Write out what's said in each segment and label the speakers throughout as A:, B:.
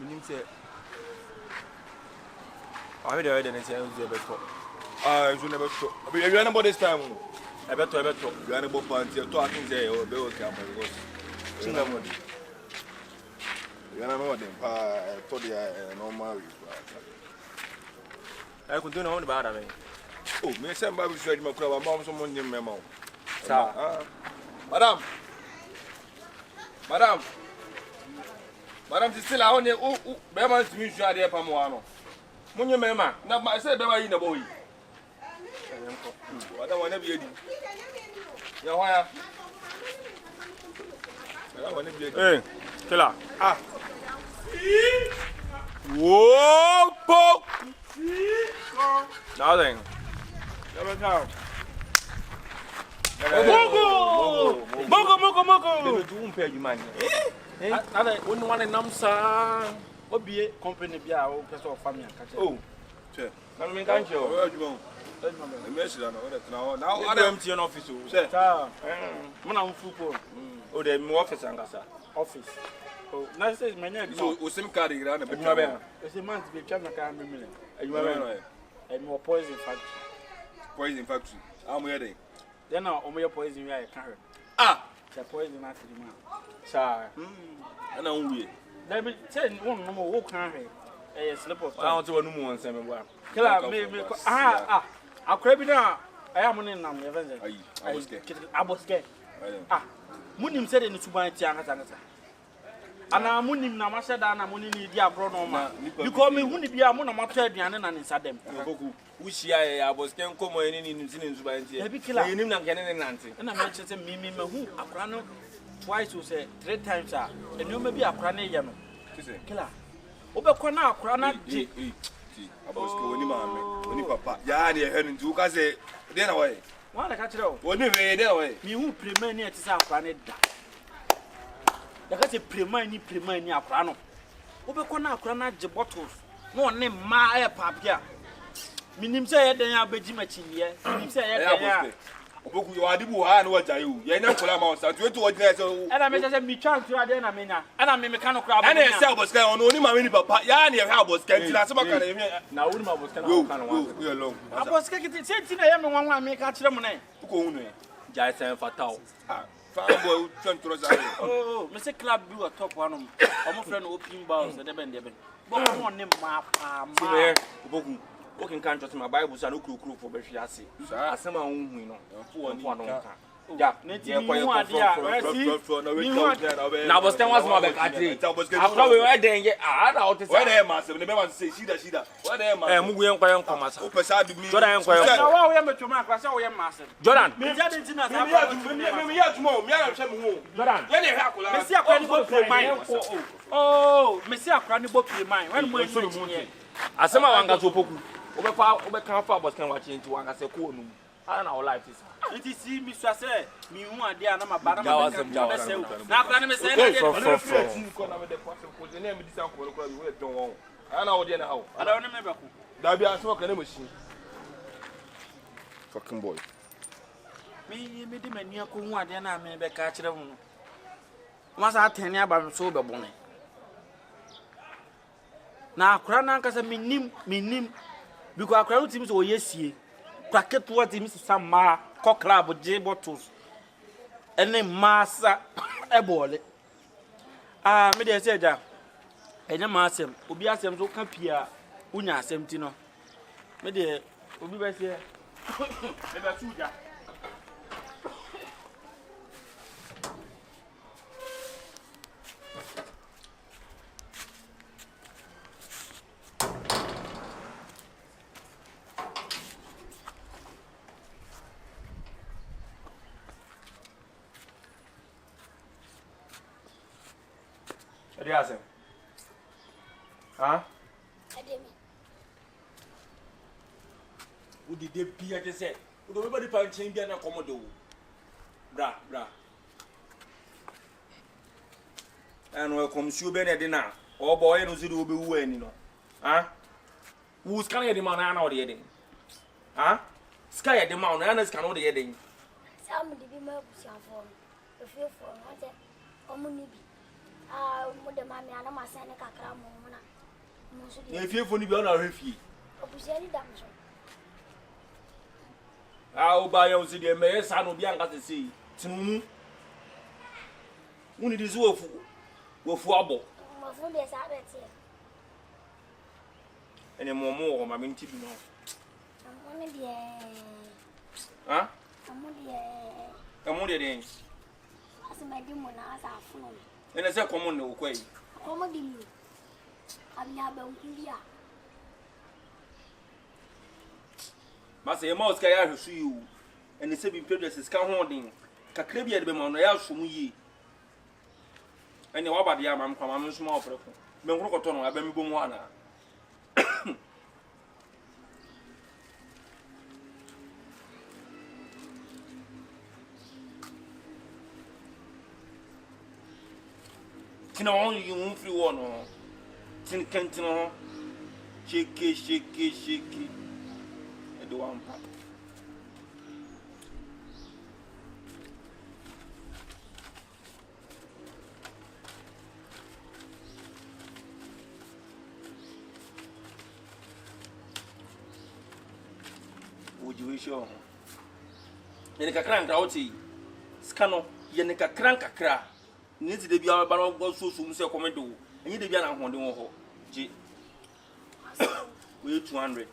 A: Minim say. I heard the say you never talk. You never talk. But you know about this time. I bet you are about panty. Talking say oh, be okay, because. You know what? You know what? For the normal. I continue on about that. Oh, me say Bible study my club. I'm someone named Memo. Sir. Madam. Madam, still I only Bema to me share there Pamuano. Munye Mema. Now I said Bema in the boy. I don't want to be a why? Hey, killer. Whoa, poke. Nothing. Never come. Moko. They don't pay you money. I don't want to namsa. Obi company bia o person of family catch. Oh. Sure. Na me kan che o. Where you go? E message na now I am to your office o. Sir. Mo na mfu po. O de me office angasa. Office. Oh, na say me nya so o sim card ira na be twa be. E say man be twa na ka me me. Adwuma be no. E mo poison factory. Poison factory. How mo here? Then now omo poison we I can. The poison na tiri man. Sir. Na unwie. There be say one no mo wo kan he. Eh slip of tongue. I want to no mo nsem bo. Kila me akora bi na aya mo ne nam ye venze. Aboske. Munim say de ni suban ti angasa angasa. Ana munim na ma sheda na mo ni di agro no ma. Because me huni bia mo na ma to aduane na ne nsadem. Opoku. Wushia ya Aboske and Kompani ni nzini suban ti. E nim na nkene ne nante. Na me che say me hu akora no twice or say 3 times and you may be a crane yano. Killer. Obekwa na akora na di. Aboske woni maame, woni papa. Ya na ehenu nti uka say dey na way. Wan na ka kire o. Woni we dey way. Mi hu prema ni etisa akora ne da. Ya ka say prema ni akora no. Obekwa na akora na je bottles. No ne ma e papia. Minim say ye den abeji machinie. Minim say ye den ya. Opoku yo adibu ha na waja you. Ye nya kola ma so to ordinary so. Ana me say mi twan to ade na menya. Ana me ka no kra ba. Ana say Aboske ono oni ma ni papa. Ya na ye ha Aboske nti na se baka na ye. Na woni ma Aboske na ka no wa. We along. Aboske kiti say ti na ye me wanwa me ka kire mo na. Ko hunu ye. Jai sen fatal. Fanboy twan to say. Oh, me say club bi wa top one. Omo friend open bounce de ben. But mo ne ma pa ma. Opoku. Okay, can't trust my Bible, so no crew for Beshiasi. Some are no. Yeah, now was 10 was more than I did. I probably were there. I don't know what I am, master. The man say, she does. What I am, Mugu and Koyan Commas. Who beside me? Jordan, I am to my class. I am master. Jordan, me oh, Monsieur Cranibal, mine. When we Asema wanga Opoku. Obeka fa Aboske watch into wanga se ko nu. How na our life is. It is me so say me hu ade na ma ba na ma na kra na me say na dey. Ko na me dey pass ko dey na me dis an ko we don won. How na ode na how. Ada won me be ko. Da bia asema ka na machine. Fucking boy. Me di mania ko hu ade na me be ka kire mu. Ma sa atene aba me so be bon. Na akra na nkasa minim because akra utim so yesie packet what him some ma co club j bottles ene masa ebole me dey say ja enya ma asem obi asem so ka pia unya asem ti no me dey obi be say me be suja Adiasem. Huh?
B: Ademi.
A: Udi de pia ke se. Udo me body pan chen bia na komodo. Bra. And welcome you be na de na. O boy no si do be wu ani no. Huh? Who scan ye de man na o de den. Huh? Sky ye de man na scan o de den.
B: Sam de bi ma busia fo. Efie fo na je omo ni bi. Mode mammy and my son, a cramona.
A: If you for the honor of you,
B: Opuseli damso.
A: I'll buy your city and may son will be got to see. When it is wolf, wobble.
B: My phone is out here.
A: And more, my mean, to be known.
B: I'm only the
A: Huh?
B: I'm
A: only the ends.
B: as my demon as our phone.
A: And as a common way.
B: Comedy. I'm never here.
A: Master, a mouse can see you, and the same prejudices come holding. Cacrebia de Monreal from ye. And the Wabba Yam, I'm small for Benrocoton, I've been Bumwana. Only you won't feel one or Tin Kentino. Shake. I do one part. Would you wish you? Yeneka crank out, Scano, Yeneka crank a cra. Needs to be our barrel go so soon, say, Commando, and you be an unholding G. We 200.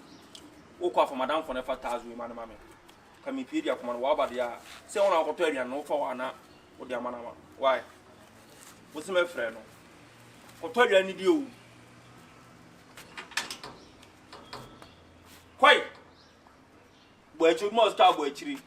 A: Woke for Madame for never tells me, Mamma. Come in, Pedia, come on, Wabadia. Say on our hotel and no for Anna or their manama. Why? What's my friend? Hotel, I need you. Quite. Where you must have a tree.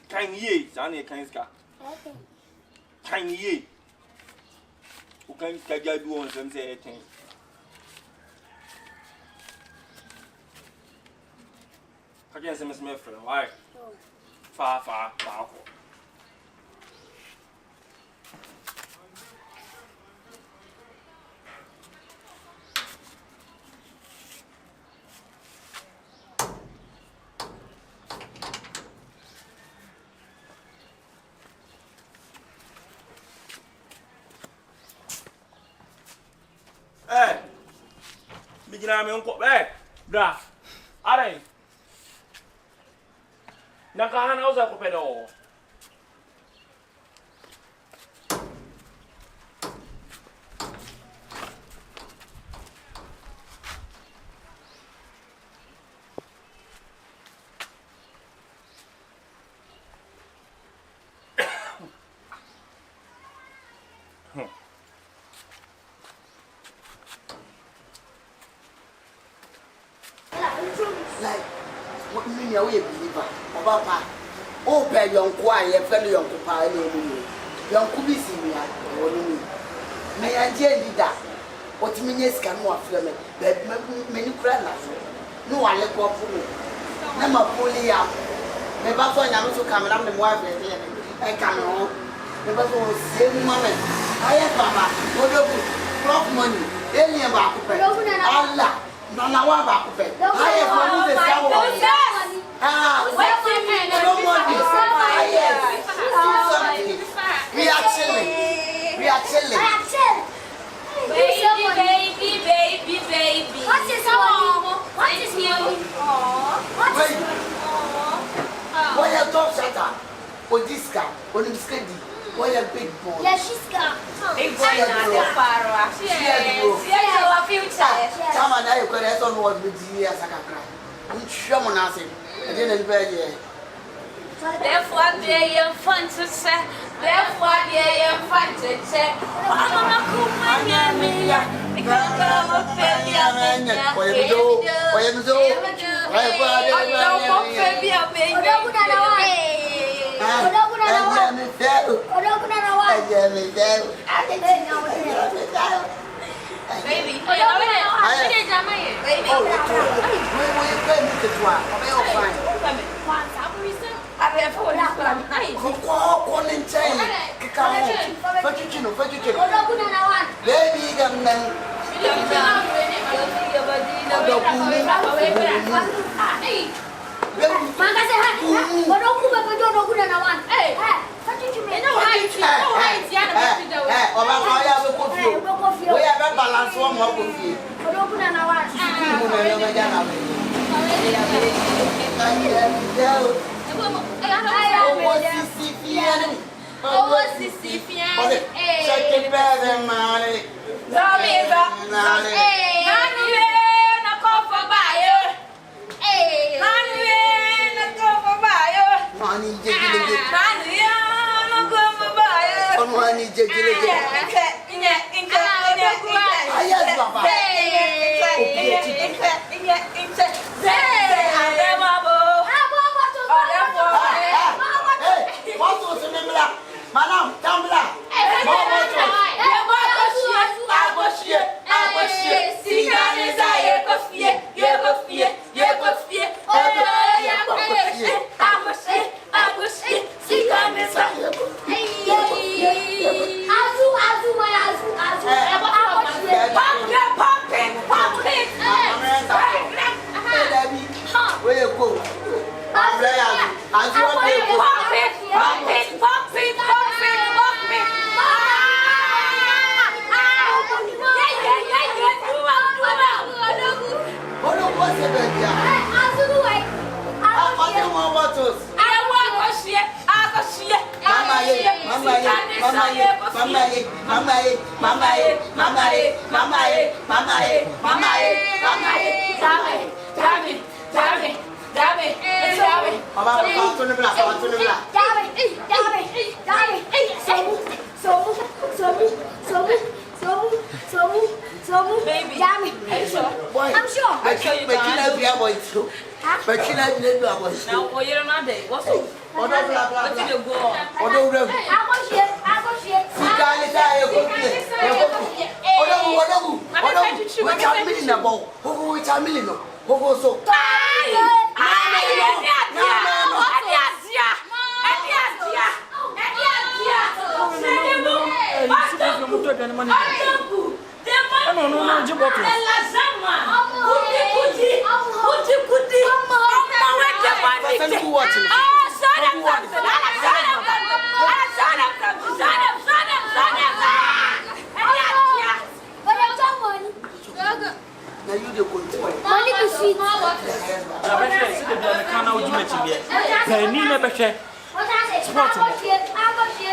A: Kind ye, Zanny Kanska. Kind ye. Who can do on some say anything? I guess I'm a Smith friend. Why? Far. Me uncle, bra. Are Nakahana was a copedo.
C: Like, what mean you believer? About oh, bad young quiet, fellow young papa, young Kubisi, may I tell you that? What means can more film that many credits? No one let go for me. Never fully up. Never find out to come and the wife and come home. Never for same moment. I have Papa, what money, any about Allah. No, I have one the We are chilling. Baby.
B: What is wrong? What is new?
C: Why you talk shatter? Or this guy? Or this kid? Why a big boy?
B: Yeah, she's got.
C: Big boy, Come on, I could have done what with the years I can cry. I'm sure I didn't bear ye.
D: Therefore, they are fun to say. Therefore, they are fun to say. I'm not cool, my name. Because I'm a failure.
C: Why you do?
D: Baby,
C: baby,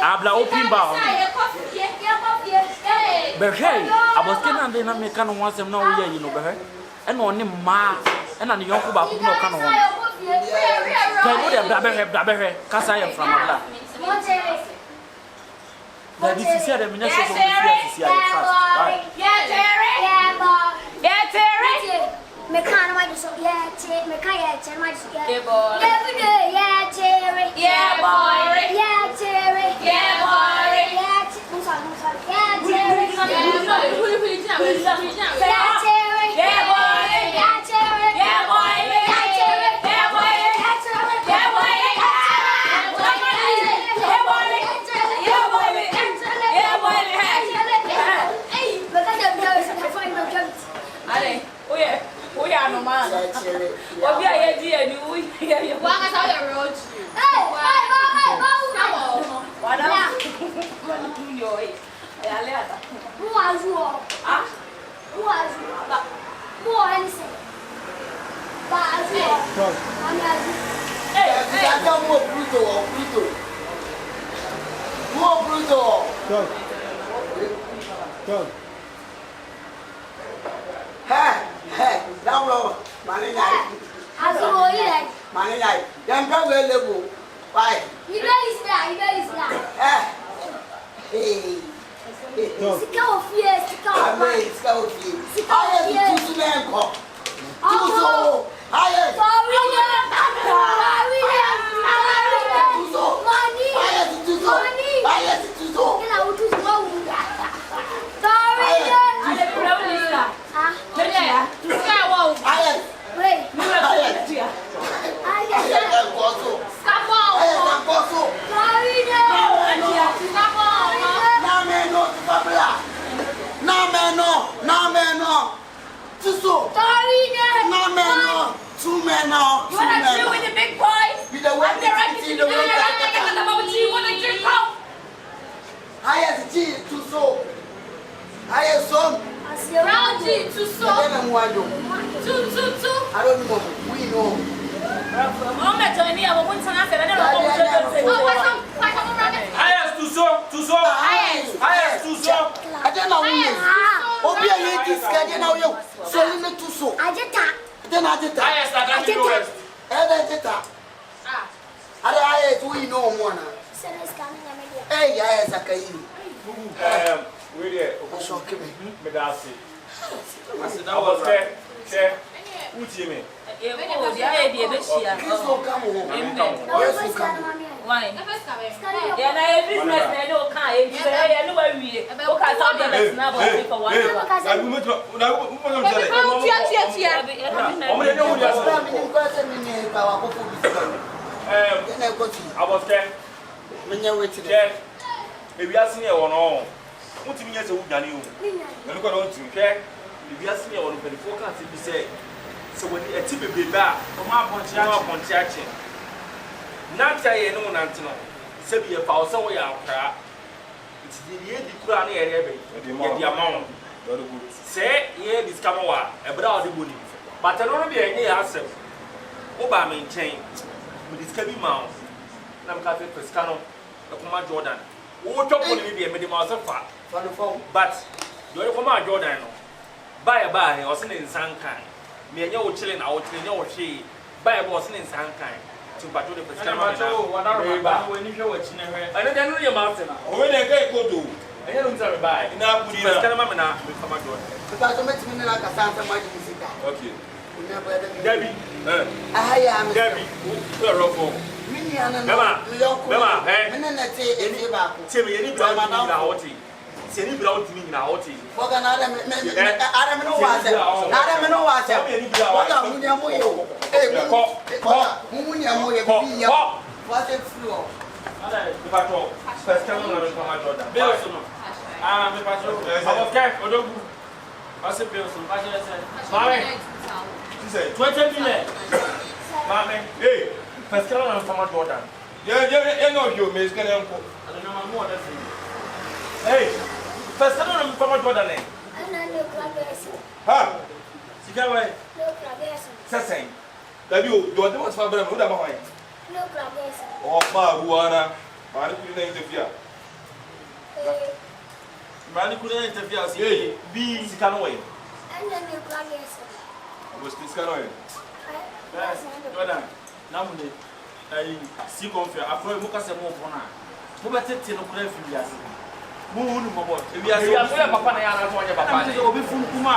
A: Abla open bar. Behe, Aboske and then I can once and no year, you know, behe. And on him ma, and on the young Kuba who no can one. Behe, Cassia from Abla. That is said a minister of the year
C: No. wado.
D: Two.
C: I don't know. We know.
D: I'm not joining you. I'm going to say that.
A: Highest to so. Highest to so.
C: I don't know. Obi a ye this guy now you. So you need to so.
B: Ajeta.
C: Then Ajeta.
A: Highest at the lowest.
C: Ajeta. Highest we know one. Hey, yes, I can eat.
A: We there.
C: Shock me.
A: Medasi. I said that was share. Who's me?
C: Please don't come home. Yes, you come.
D: Why? Yeah, I have business. I know can't. I know where we. Okay, so the best now for one.
A: I will not. Maybe I see one on. What do you mean? So, Daniel, I'm going to care. Maybe I see one for the forecast. If you say, so when a tip be back, from our pontiac, not say no, Nantino, say be a power somewhere out. It's the year the crown area, the amount. Say, yeah, this Kamawa, a brother would. But I don't be any answer. Oba maintain with this heavy mount. I'm Catholic Pescano, a command Jordan. Who talk to me be a minimum fat. But you're a command Jordan. By a by, or sending Sankai. Me and your children out in your she. By a boss in Sankai. To patrol the Pescano. When you show what's in her. I don't know your mountain. When I go to. I don't tell by. Now, put your Scanamana with Command Jordan.
C: Because I'm making like a Santa Magic.
A: Okay.
C: Debbie. I am
A: Debbie. Hey, Pascal and Thomas Jordan. Yeah, know you, Miss Cananco. I don't know more than hey, Pascal and Thomas Jordan. Ha! She got away. Sassay. That you do the most for them. Who am I? Oh, Maruana. Mani couldn't interfere. Mani couldn't interfere. See, be Sikanaway. Was this Canoe? Now, I see confion. I pray Mukas and Mopona. Who better tell no credit for us? Moon, if we are so Papa, I am not Papa. It will be from Kuma.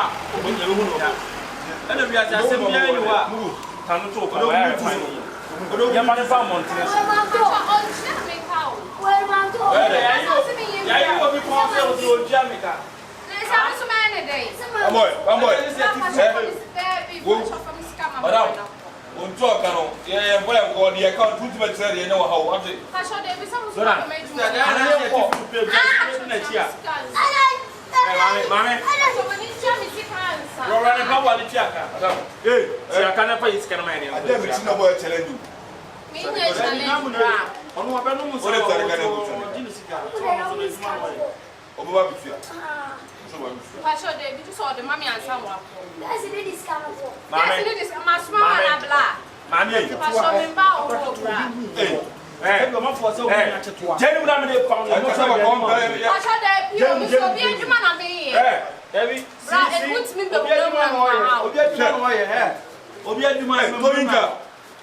A: And we are just saying, you are moved. Can talk about your mother found Montana. I will be called to Jamaica. Madam, on talk, yeah, well, the account put my say, you know how I did.
D: Pastor David, you saw the mommy and someone. That's the ladies coming for. That's my small and blah. Mammy, Pastor Mimba or hey, hey, come on for so much. Genuinely found Pastor David, you will be a man of me. David, puts me the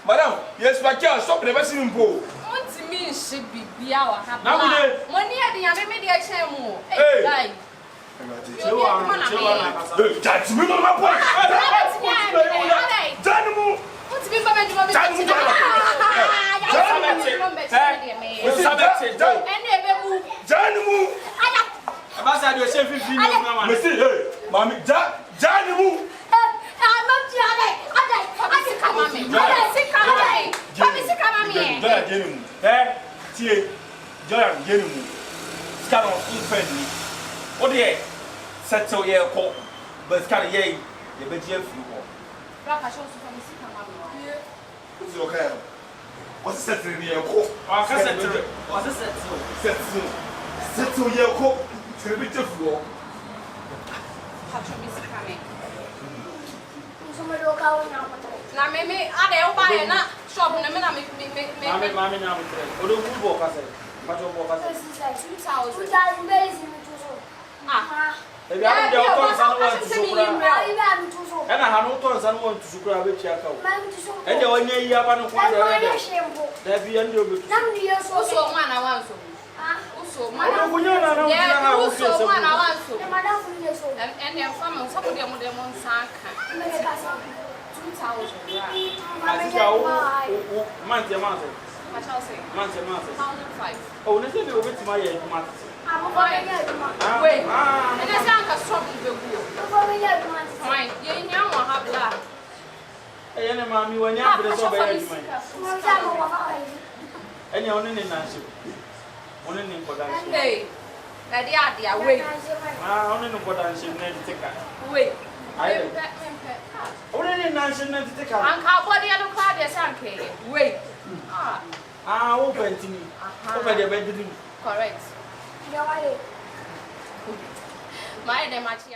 A: Madam, yes, my child, stop never seeing pool.
D: What means should be our happy. When you had the mediation, hey,
A: that's me, my boy. Settle your coat, but it's kind of yay, you bet you what's okay? What's settling your coat? What's a settle your coat? It's a bit of floor.
B: Somebody go out now.
D: Na me ade o buy na shop na me na me
A: Mami na mo tre. O do wo ka say. Ma to wo ka say.
B: 2000. 2000 base in to. Ah.
A: E bi am de o ton san wo to sukura.
B: I am to so.
A: E na ha no ton san wo to sukura be tia ka wo.
B: Ma to so.
A: E de onya yi aba no kwa de de.
B: Shembo.
A: Da bi en de obetu.
B: Nam ni yeso.
D: so mwana wanso. Ah, uso mwana.
A: O kunya na na wo na ha wo
D: so mwana wanso.
B: E madam fu ni yeso.
D: And dem fama so ko dem nsaka.
B: Me le ka so.
D: 2000 right.
A: Asika wo man te man se.
D: What shall say?
A: Man te man se.
D: 1005.
A: Oh, ne se be obeti ma ye aduma.
B: I'm going to do
D: wait. And I say anka stop the go.
B: I'm going to do
D: Fine. Ye nya wa ha bla.
A: E ye ne ma mi wanya bre so be ye aduma. Enya one ne nanse. One ne nkoda nse.
D: Hey. Na dia wait.
A: One ne nkoda nse na diteka.
D: Wait.
A: Aye. One ne nanse na diteka.
D: Anka body ado cloud ya sanke. Wait.
A: Wo pentini. Wo be de be didi.
D: Correct.
B: Yeah, why?
D: My name Achia.